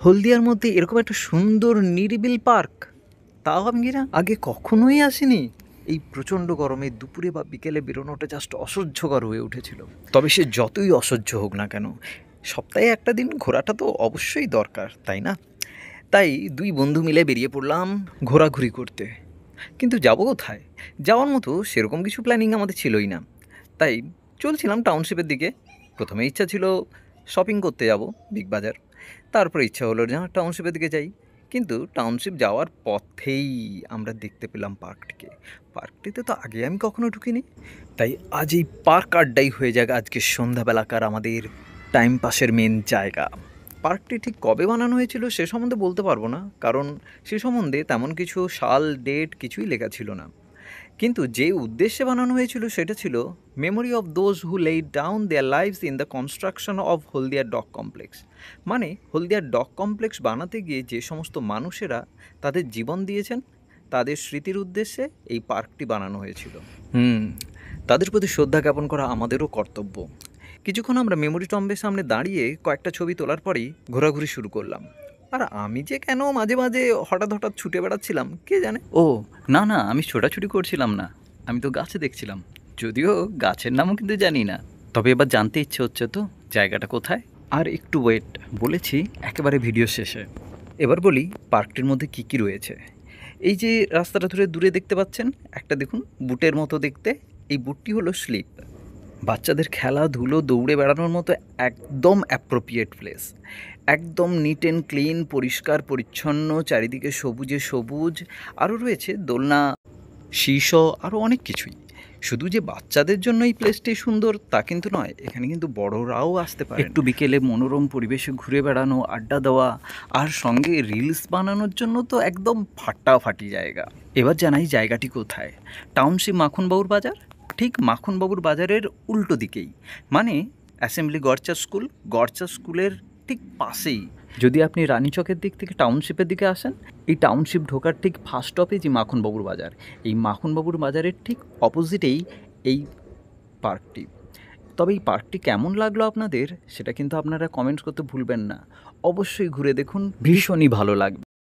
হলদিয়ার মধ্যে এরকম একটা সুন্দর নিরিবিল পার্ক, তাও আমি না আগে কখনোই আসিনি। এই প্রচণ্ড গরমে দুপুরে বা বিকেলে বেরোনোটা জাস্ট অসহ্যকর হয়ে উঠেছিল। তবে সে যতই অসহ্য হোক না কেন, সপ্তাহে একটা দিন ঘোরাটা তো অবশ্যই দরকার, তাই না? তাই দুই বন্ধু মিলে বেরিয়ে পড়লাম ঘোরাঘুরি করতে। কিন্তু যাব কোথায়? যাওয়ার মতো সেরকম কিছু প্ল্যানিং আমাদের ছিলই না। তাই চলছিলাম টাউনশিপের দিকে। প্রথমে ইচ্ছা ছিল শপিং করতে যাব বিগ বাজার। তারপরে ইচ্ছা হলো যে টাউনশিপের দিকে যাই। কিন্তু টাউনশিপ যাওয়ার পথেই আমরা দেখতে পেলাম পার্কটিকে। পার্কটিতে তো আগে আমি কখনো ঢুকিনি। তাই আজ এই পার্ক আড্ডাই হয়ে যাক আজকে সন্ধ্যাবেলাকার আমাদের টাইম পাসের মেন জায়গা। পার্কটি ঠিক কবে বানানো হয়েছিল সে সম্বন্ধে বলতে পারবো না, কারণ সে সম্বন্ধে তেমন কিছু সাল ডেট কিছুই লেখা ছিল না। কিন্তু যে উদ্দেশ্যে বানানো হয়েছিল সেটা ছিল memory of those who laid down their lives in the construction of Haldia dock complex. মানে হলদিয়া ডক কমপ্লেক্স বানাতে গিয়ে যে সমস্ত মানুষেরা তাদের জীবন দিয়েছেন, তাদের স্মৃতির উদ্দেশ্যে এই পার্কটি বানানো হয়েছিল। তাদের প্রতি শ্রদ্ধা জ্ঞাপন করা আমাদেরও কর্তব্য। কিছুক্ষণ আমরা মেমোরি টম্বের সামনে দাঁড়িয়ে কয়েকটা ছবি তোলার পরেই ঘোরাঘুরি শুরু করলাম। আর আমি যে কেন মাঝে মাঝে হঠাৎ হঠাৎ ছুটে বেড়াচ্ছিলাম কে জানে। ও না না, আমি ছোটাছুটি করছিলাম না, আমি তো গাছে দেখছিলাম। যদিও গাছের নামও কিন্তু জানি না, তবে এবার জানতে ইচ্ছে হচ্ছে তো জায়গাটা কোথায়। আর একটু ওয়েট, বলেছি একেবারে ভিডিও শেষে। এবার বলি পার্কটির মধ্যে কী কী রয়েছে। এই যে রাস্তাটা ধরে দূরে দেখতে পাচ্ছেন, একটা দেখুন বুটের মতো দেখতে, এই বুটটি হলো স্লিপ। বাচ্চাদের খেলাধুলো দৌড়ে বেড়ানোর মতো একদম অ্যাপ্রোপ্রিয়েট প্লেস। একদম নিট অ্যান্ড ক্লিন, পরিষ্কার পরিচ্ছন্ন, চারিদিকে সবুজে সবুজ। আরও রয়েছে দোলনা, শীর্ষ, আরও অনেক কিছুই। শুধু যে বাচ্চাদের জন্য এই প্লেসটি সুন্দর তা কিন্তু নয়, এখানে কিন্তু বড়রাও আসতে পারে। একটু বিকেলে মনোরম পরিবেশে ঘুরে বেড়ানো, আড্ডা দেওয়া, আর সঙ্গে রিলস বানানোর জন্য তো একদম ফাটাফাটি জায়গা। এবার জানাই জায়গাটি কোথায়। টাউনশিপ মাখনবাবুর বাজার, ঠিক মাখনবাবুর বাজারের উল্টো দিকেই, মানে অ্যাসেম্বলি গড়চা স্কুলের ঠিক পাশেই। যদি আপনি রানীচকের দিক থেকে টাউনশিপের দিকে আসেন, এই টাউনশিপ ঢোকার ঠিক ফার্স্ট স্টপেজ এই মাখনবাবুর বাজার। এই মাখনবাবুর বাজারের ঠিক অপোজিটেই এই পার্কটি। তবে এই পার্কটি কেমন লাগলো আপনাদের সেটা কিন্তু আপনারা কমেন্টস করতে ভুলবেন না। অবশ্যই ঘুরে দেখুন, ভীষণই ভালো লাগবে।